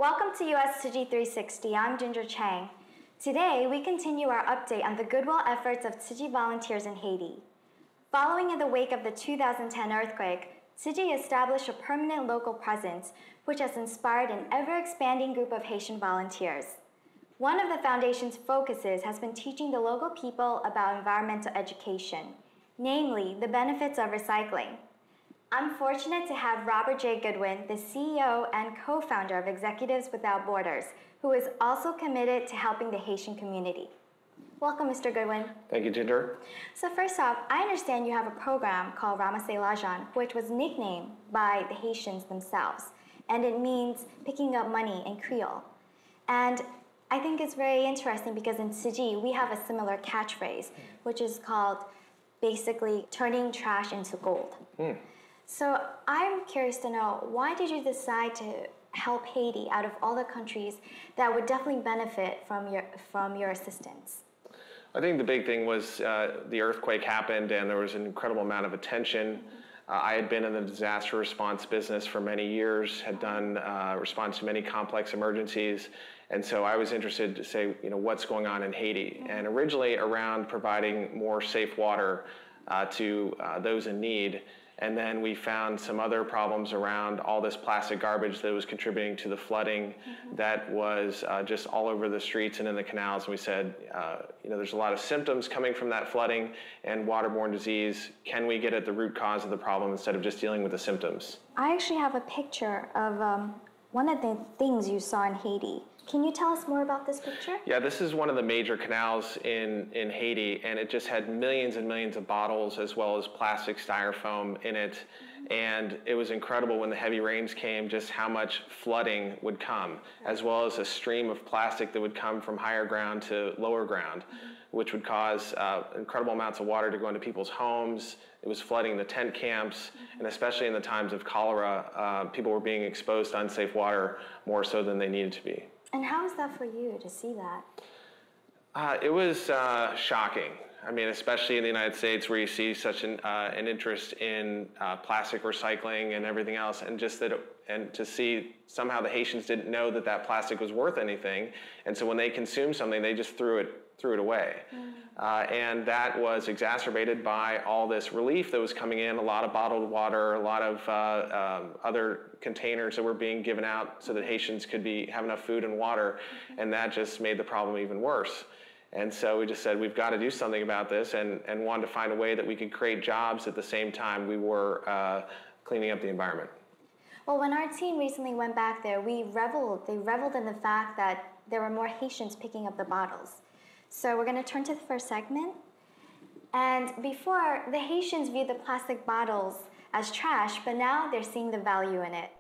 Welcome to USTC360. I'm Ginger Chang. Today, we continue our update on the goodwill efforts of Tzu Chi volunteers in Haiti. Following in the wake of the 2010 earthquake, Tzu Chi established a permanent local presence, which has inspired an ever-expanding group of Haitian volunteers. One of the foundation's focuses has been teaching the local people about environmental education, namely the benefits of recycling. I'm fortunate to have Robert J. Goodwin, the CEO and co-founder of Executives Without Borders, who is also committed to helping the Haitian community. Welcome, Mr. Goodwin. Thank you, Ginger. So first off, I understand you have a program called Ramasser l'argent, which was nicknamed by the Haitians themselves, and it means picking up money in Creole. And I think it's very interesting because in Tzu Chi, we have a similar catchphrase, which is called basically turning trash into gold. So I'm curious to know, why did you decide to help Haiti out of all the countries that would definitely benefit from your assistance? I think the big thing was the earthquake happened and there was an incredible amount of attention. I had been in the disaster response business for many years, had done response to many complex emergencies, and so I was interested to say, what's going on in Haiti? And originally around providing more safe water to those in need. And then we found some other problems around all this plastic garbage that was contributing to the flooding that was just all over the streets and in the canals. And we said, there's a lot of symptoms coming from that flooding and waterborne disease. Can we get at the root cause of the problem instead of just dealing with the symptoms? I actually have a picture of one of the things you saw in Haiti. Can you tell us more about this picture? Yeah, this is one of the major canals in Haiti, and it just had millions and millions of bottles as well as plastic styrofoam in it. And it was incredible when the heavy rains came, just how much flooding would come, as well as a stream of plastic that would come from higher ground to lower ground, which would cause incredible amounts of water to go into people's homes. It was flooding the tent camps, and especially in the times of cholera, people were being exposed to unsafe water more so than they needed to be. And how is that for you to see that? It was shocking. I mean, especially in the United States where you see such an interest in plastic recycling and everything else, and just that, and to see somehow the Haitians didn't know that that plastic was worth anything, and so when they consumed something, they just threw it away. And that was exacerbated by all this relief that was coming in, a lot of bottled water, a lot of other containers that were being given out so that Haitians could have enough food and water, and that just made the problem even worse. And so we just said, we've got to do something about this, and wanted to find a way that we could create jobs at the same time we were cleaning up the environment. Well, when our team recently went back there, they reveled in the fact that there were more Haitians picking up the bottles. So we're going to turn to the first segment. And before, the Haitians viewed the plastic bottles as trash, but now they're seeing the value in it.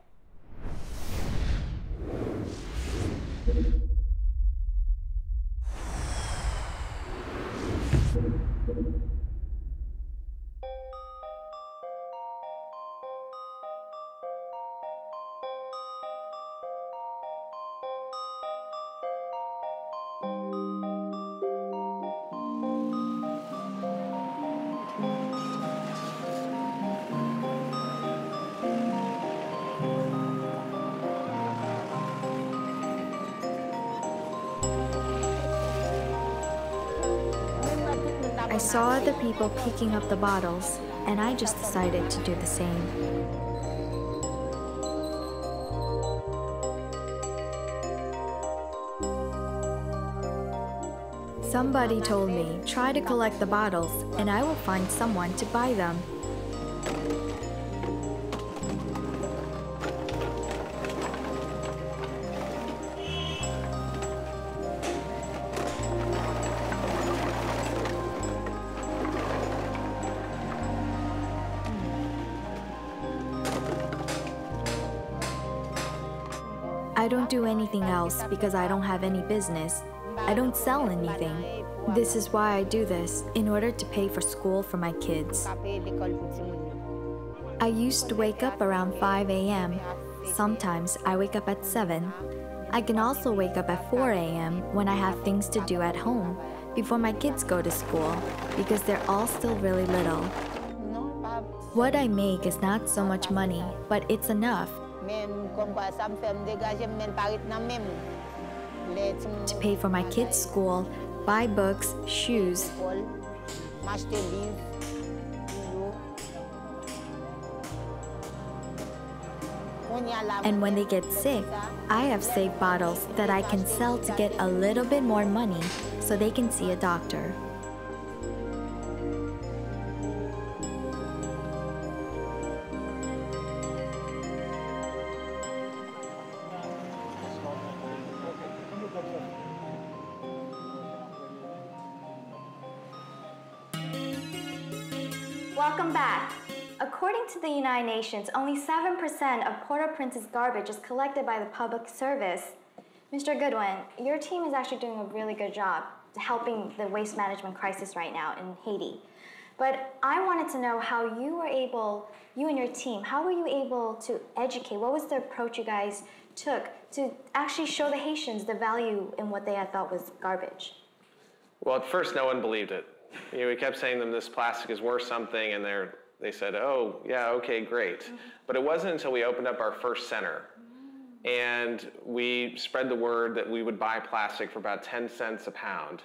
I saw other people picking up the bottles, and I just decided to do the same. Somebody told me, try to collect the bottles, and I will find someone to buy them. I don't do anything else because I don't have any business. I don't sell anything. This is why I do this, in order to pay for school for my kids. I used to wake up around 5 a.m. Sometimes I wake up at 7. I can also wake up at 4 a.m. when I have things to do at home before my kids go to school, because they're all still really little. What I make is not so much money, but it's enough To pay for my kids' school, buy books, shoes. And when they get sick, I have saved bottles that I can sell to get a little bit more money so they can see a doctor. Welcome back. According to the United Nations, only 7% of Port-au-Prince's garbage is collected by the public service. Mr. Goodwin, your team is actually doing a really good job helping the waste management crisis right now in Haiti. But I wanted to know how you and your team, how were you able to educate? What was the approach you guys took to actually show the Haitians the value in what they had thought was garbage? Well, at first, no one believed it. We kept saying to them, this plastic is worth something, and they said, oh, yeah, okay, great. Mm-hmm. But it wasn't until we opened up our first center and we spread the word that we would buy plastic for about 10 cents a pound,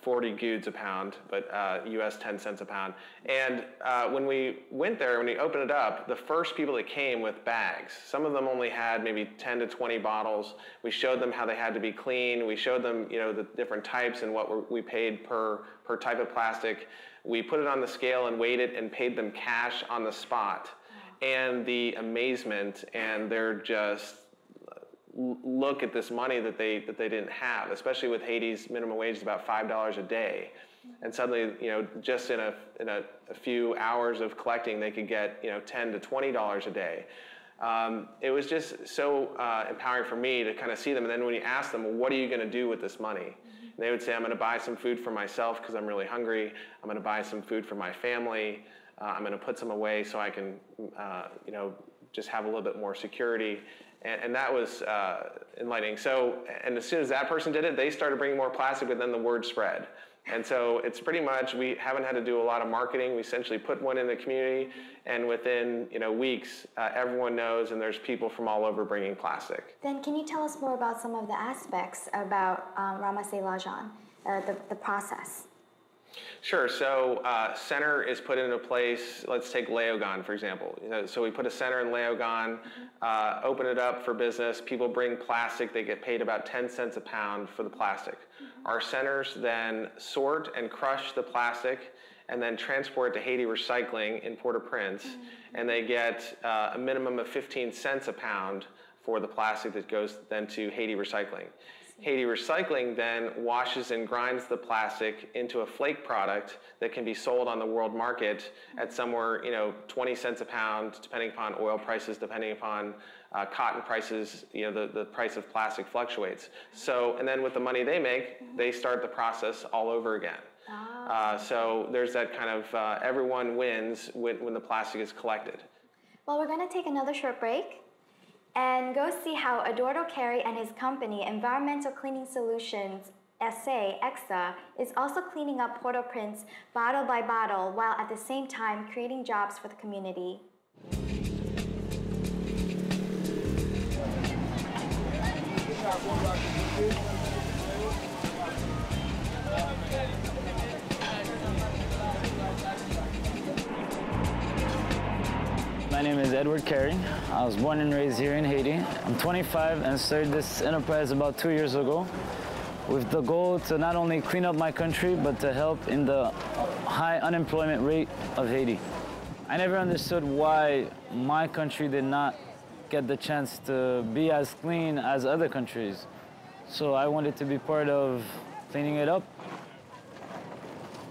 40 goods a pound, but US 10 cents a pound. And when we went there, when we opened it up, the first people that came with bags, some of them only had maybe 10 to 20 bottles. We showed them how they had to be clean. We showed them, the different types and what we paid per type of plastic. We put it on the scale and weighed it and paid them cash on the spot. And the amazement and their just look at this money that they didn't have, especially with Haiti's minimum wage is about $5 a day. And suddenly, just in a few hours of collecting, they could get, $10 to $20 a day. It was just so empowering for me to kind of see them. And then when you ask them, well, what are you going to do with this money? And they would say, I'm going to buy some food for myself because I'm really hungry. I'm going to buy some food for my family. I'm going to put some away so I can, just have a little bit more security. And that was enlightening. So, and as soon as that person did it, they started bringing more plastic, but then the word spread. And so it's pretty much, we haven't had to do a lot of marketing. We essentially put one in the community, and within weeks, everyone knows, and there's people from all over bringing plastic. Then can you tell us more about some of the aspects about Ramasser l'argent, the process? Sure. So center is put into place. Let's take Léogâne, for example. So we put a center in Léogâne, open it up for business. People bring plastic. They get paid about 10 cents a pound for the plastic. Our centers then sort and crush the plastic and then transport it to Haiti Recycling in Port-au-Prince. And they get a minimum of 15 cents a pound for the plastic that goes then to Haiti Recycling. Haiti Recycling then washes and grinds the plastic into a flake product that can be sold on the world market at somewhere, 20 cents a pound, depending upon oil prices, depending upon cotton prices, the price of plastic fluctuates. So, and then with the money they make, they start the process all over again. So there's that kind of everyone wins when the plastic is collected. Well, we're going to take another short break and go see how Eduardo Carey and his company, Environmental Cleaning Solutions SA, EXA, is also cleaning up Port-au-Prince bottle by bottle, while at the same time creating jobs for the community. My name is Edward Carey. I was born and raised here in Haiti. I'm 25 and started this enterprise about 2 years ago with the goal to not only clean up my country, but to help in the high unemployment rate of Haiti. I never understood why my country did not get the chance to be as clean as other countries. So I wanted to be part of cleaning it up.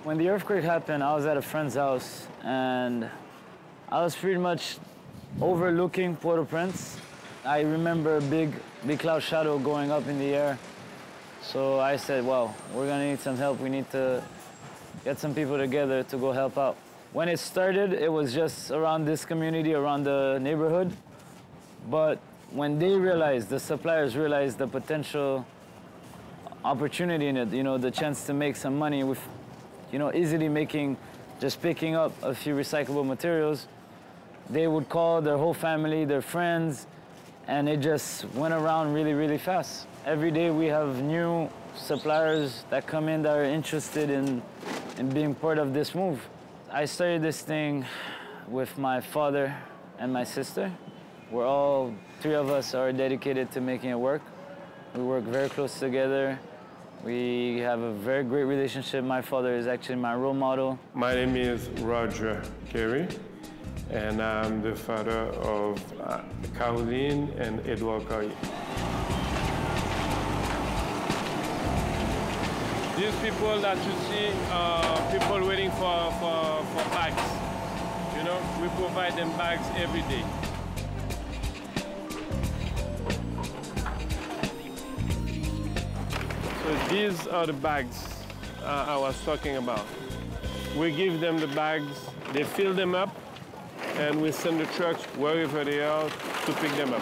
When the earthquake happened, I was at a friend's house and I was pretty much overlooking Port-au-Prince. I remember a big cloud shadow going up in the air. So I said, well, we're gonna need some help. We need to get some people together to go help out. When it started, it was just around this community, around the neighborhood. But when they realized, the suppliers realized the potential opportunity in it, the chance to make some money with, easily just picking up a few recyclable materials, They would call their whole family, their friends, and it just went around really, really fast. Every day we have new suppliers that come in that are interested in being part of this move. I started this thing with my father and my sister. We're all, three of us are dedicated to making it work. We work very close together. We have a very great relationship. My father is actually my role model. My name is Roger Carey, and I'm the father of Caroline and Edouard Carey. These people that you see are people waiting for bags. You know, we provide them bags every day. So these are the bags I was talking about. We give them the bags, they fill them up, and we send the trucks wherever they are to pick them up.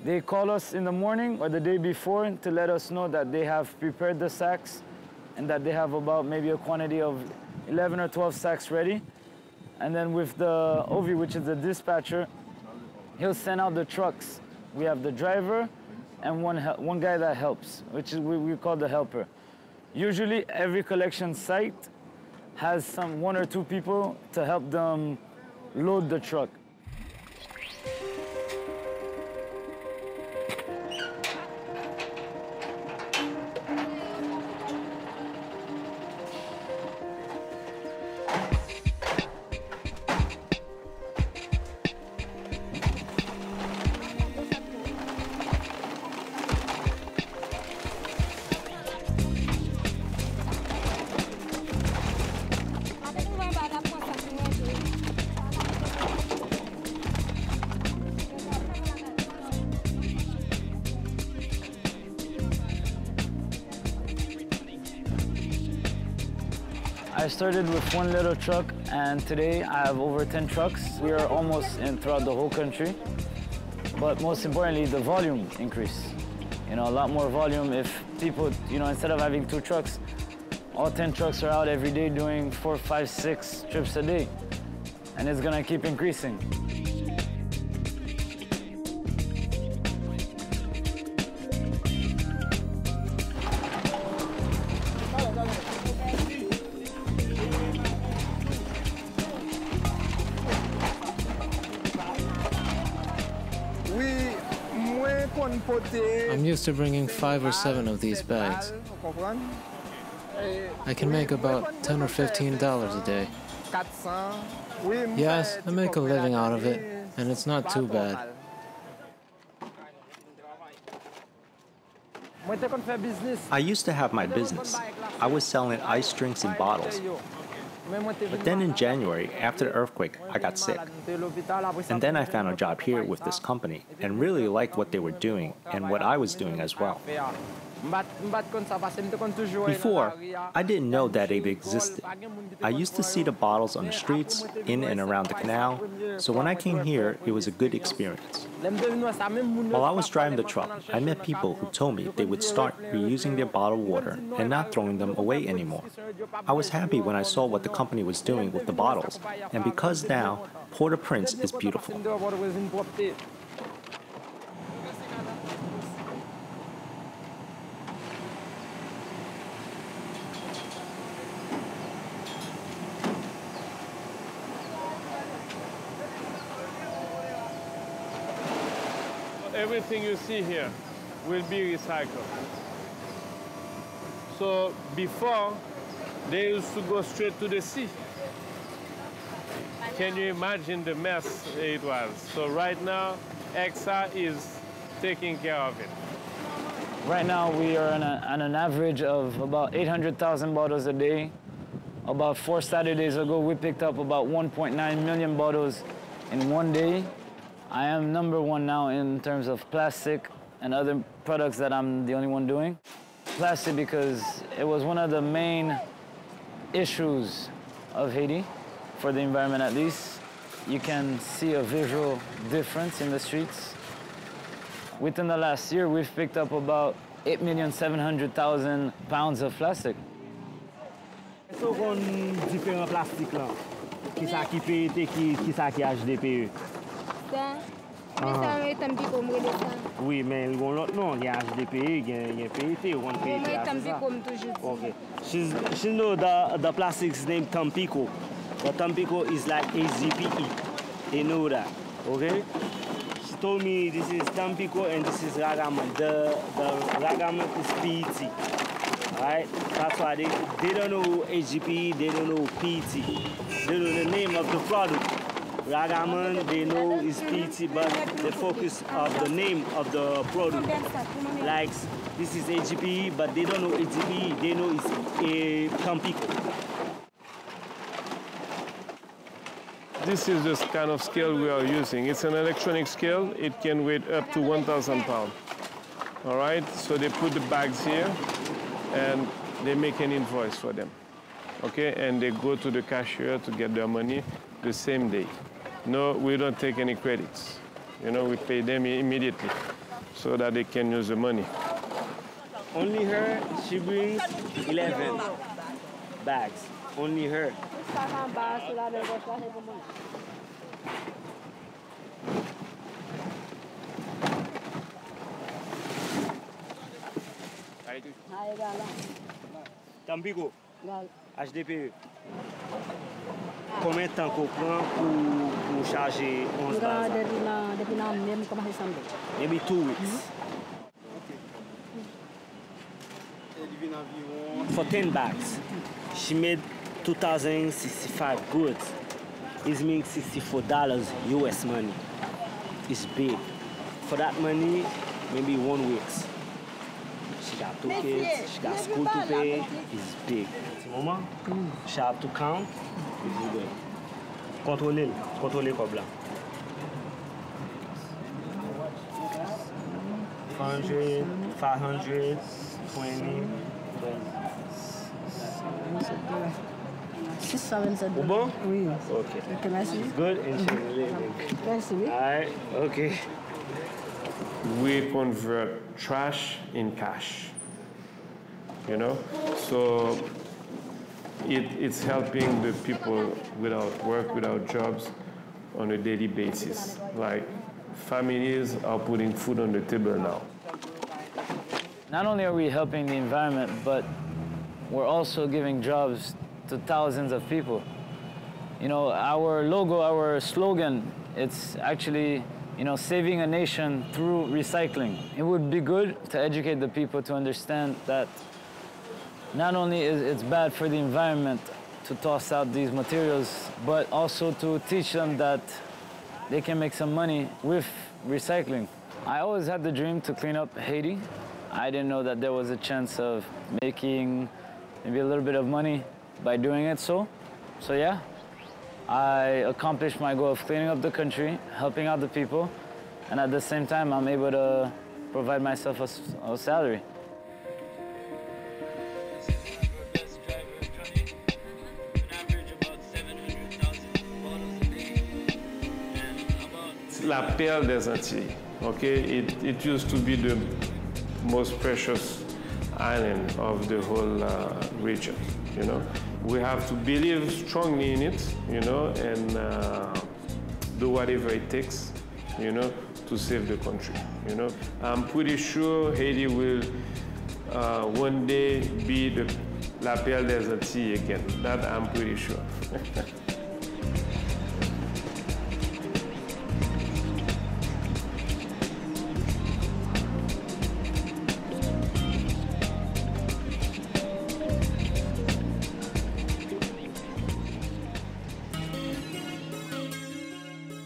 They call us in the morning or the day before to let us know that they have prepared the sacks and that they have about maybe a quantity of 11 or 12 sacks ready. And then with the OV, which is the dispatcher, he'll send out the trucks. We have the driver and one guy that helps, which is we call the helper. Usually every collection site has one or two people to help them load the truck. I started with one little truck, and today I have over 10 trucks. We are almost in throughout the whole country. But most importantly, the volume increased. You know, a lot more volume if people, you know, instead of having 2 trucks, all 10 trucks are out every day doing 4, 5, 6 trips a day. And it's gonna keep increasing. I'm used to bringing 5 or 7 of these bags. I can make about $10 or $15 a day. Yes, I make a living out of it, and it's not too bad. I used to have my business. I was selling ice drinks in bottles. But then in January, after the earthquake, I got sick. And then I found a job here with this company and really liked what they were doing and what I was doing as well. Before, I didn't know that it existed. I used to see the bottles on the streets, in and around the canal, so when I came here, it was a good experience. While I was driving the truck, I met people who told me they would start reusing their bottled water and not throwing them away anymore. I was happy when I saw what the company was doing with the bottles, and because now, Port-au-Prince is beautiful. Everything you see here will be recycled. So before, they used to go straight to the sea. Can you imagine the mess it was? So right now, EXA is taking care of it. Right now, we are on an average of about 800,000 bottles a day. About 4 Saturdays ago, we picked up about 1.9 million bottles in one day. I am #1 now in terms of plastic and other products that I'm the only one doing. Plastic because it was one of the main issues of Haiti, for the environment at least. You can see a visual difference in the streets. Within the last year, we've picked up about 8,700,000 pounds of plastic. So, on différents plastiques là, qui ça qui PET, qui ça qui HDPE. Oui, mais il y a l'autre nom, il y a HDP, il y a PET, on PET. Okay. She know the plastic's named Tampico. But Tampico is like HDPE. They know that, okay? She told me this is Tampico and this is Ragaman. The Ragaman is PET. Alright? That's why they don't know HDPE, they don't know PET. They know the name of the product. Ragaman, they know is PET, but the focus of the name of the product. Like, this is HDPE, but they don't know HDPE, they know it's a Tampico. This is the kind of scale we are using. It's an electronic scale. It can weigh up to 1,000 pounds. All right, so they put the bags here, and they make an invoice for them. Okay, and they go to the cashier to get their money the same day. No, we don't take any credits. You know, we pay them immediately so that they can use the money. Only her, she brings 11 bags. Only her. Tampico, HDP. Combien de temps qu'on prend pour charger 11 bags? Maybe 2 weeks. For 10 bags, she made 2,065 goods. It means $64 US money. It's big. For that money, maybe 1 week. She got 2 kids, she got school to pay. It's big. Mama, she have to count. Contrôlez comme là. 100, 500, 20. 600. Bon? Oui. Okay. Can I see? Good and Merci. All right, okay. We convert trash in cash, you know? So it's helping the people without work, without jobs on a daily basis. Like families are putting food on the table now. Not only are we helping the environment, but we're also giving jobs to thousands of people. You know, our logo, our slogan, it's actually, you know, saving a nation through recycling. It would be good to educate the people to understand that not only is it bad for the environment to toss out these materials, but also to teach them that they can make some money with recycling. I always had the dream to clean up Haiti. I didn't know that there was a chance of making maybe a little bit of money by doing it. So yeah, I accomplished my goal of cleaning up the country, helping out the people, and at the same time, I'm able to provide myself a salary. La perle des Antilles, okay? It used to be the most precious island of the whole region, you know? We have to believe strongly in it, you know, and do whatever it takes, you know, to save the country, you know? I'm pretty sure Haiti will one day be the La Perle des Antilles again. That I'm pretty sure.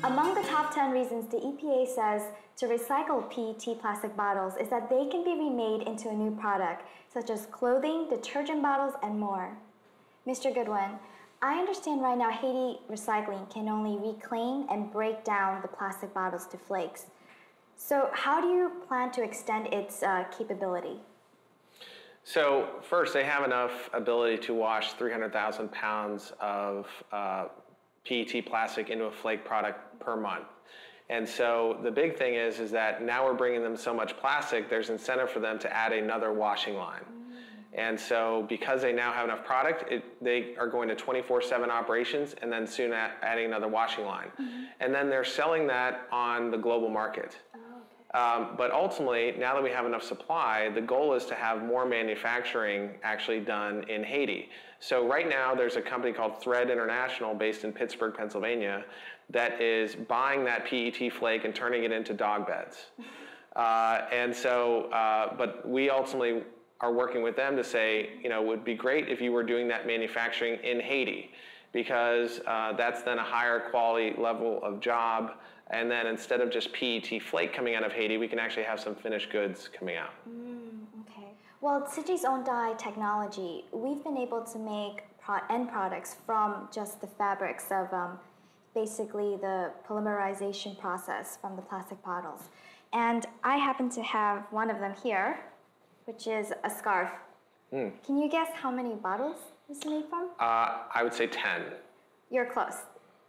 Among the top 10 reasons the EPA says to recycle PET plastic bottles is that they can be remade into a new product, such as clothing, detergent bottles, and more. Mr. Goodwin, I understand right now Haiti recycling can only reclaim and break down the plastic bottles to flakes. So how do you plan to extend its capability? So first, they have enough ability to wash 300,000 pounds of PET plastic into a flake product per month. And so the big thing is that now we're bringing them so much plastic, there's incentive for them to add another washing line. And so because they now have enough product, they are going to 24/7 operations and then soon adding another washing line. And then they're selling that on the global market. But ultimately, now that we have enough supply, the goal is to have more manufacturing actually done in Haiti. So right now, there's a company called Thread International based in Pittsburgh, Pennsylvania, that is buying that PET flake and turning it into dog beds. But we ultimately are working with them to say, it would be great if you were doing that manufacturing in Haiti, because that's then a higher quality level of job. And then instead of just PET flake coming out of Haiti, we can actually have some finished goods coming out. Okay. Well, Tziji's own dye technology, we've been able to make end products from just the fabrics of basically the polymerization process from the plastic bottles. And I happen to have one of them here, which is a scarf. Can you guess how many bottles this is made from? I would say 10. You're close.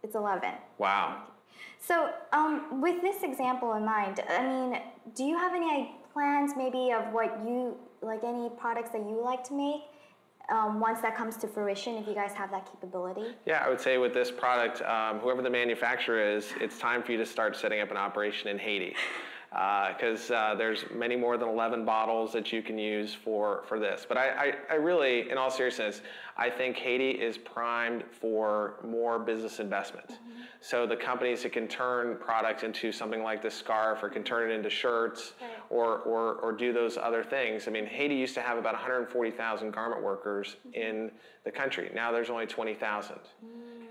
It's 11. Wow. So with this example in mind, do you have any plans maybe of any products that you like to make once that comes to fruition, if you guys have that capability? Yeah, I would say with this product, whoever the manufacturer is, it's time for you to start setting up an operation in Haiti. Because there's many more than 11 bottles that you can use for this. But I really, in all seriousness, I think Haiti is primed for more business investment. So the companies that can turn products into something like this scarf, or can turn it into shirts, or do those other things. Haiti used to have about 140,000 garment workers in the country. Now there's only 20,000.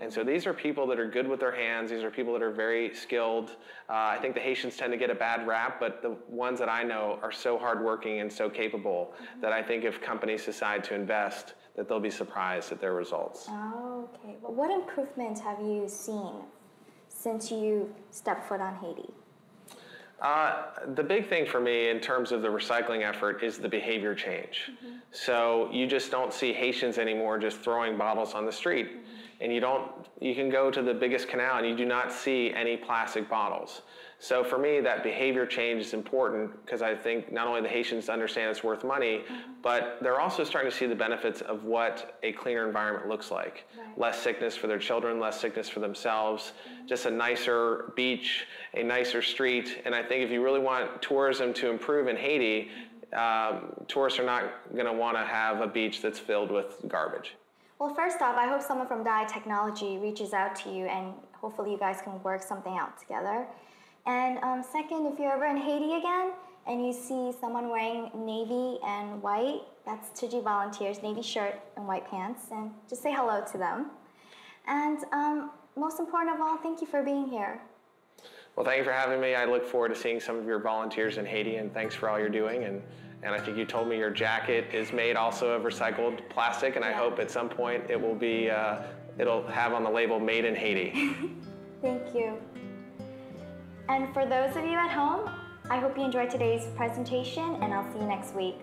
And so these are people that are good with their hands. These are people that are very skilled. I think the Haitians tend to get a bad rap, but the ones that I know are so hardworking and so capable that I think if companies decide to invest, that they'll be surprised at their results. Oh, okay. Well, what improvements have you seen since you stepped foot on Haiti? The big thing for me in terms of the recycling effort is the behavior change. So you just don't see Haitians anymore just throwing bottles on the street. And you can go to the biggest canal and you do not see any plastic bottles. So for me, that behavior change is important, because I think not only the Haitians understand it's worth money, but they're also starting to see the benefits of what a cleaner environment looks like. Less sickness for their children, less sickness for themselves, just a nicer beach, a nicer street. And I think if you really want tourism to improve in Haiti, tourists are not going to want to have a beach that's filled with garbage. Well, first off, I hope someone from Dye Technology reaches out to you, and hopefully you guys can work something out together. And second, if you're ever in Haiti again and you see someone wearing navy and white, that's Tiji Volunteers, navy shirt and white pants, and just say hello to them. And most important of all, thank you for being here. Well, thank you for having me. I look forward to seeing some of your volunteers in Haiti, and thanks for all you're doing. And I think you told me your jacket is made also of recycled plastic, and I hope at some point it will be, it'll have on the label Made in Haiti. Thank you. And for those of you at home, I hope you enjoyed today's presentation, and I'll see you next week.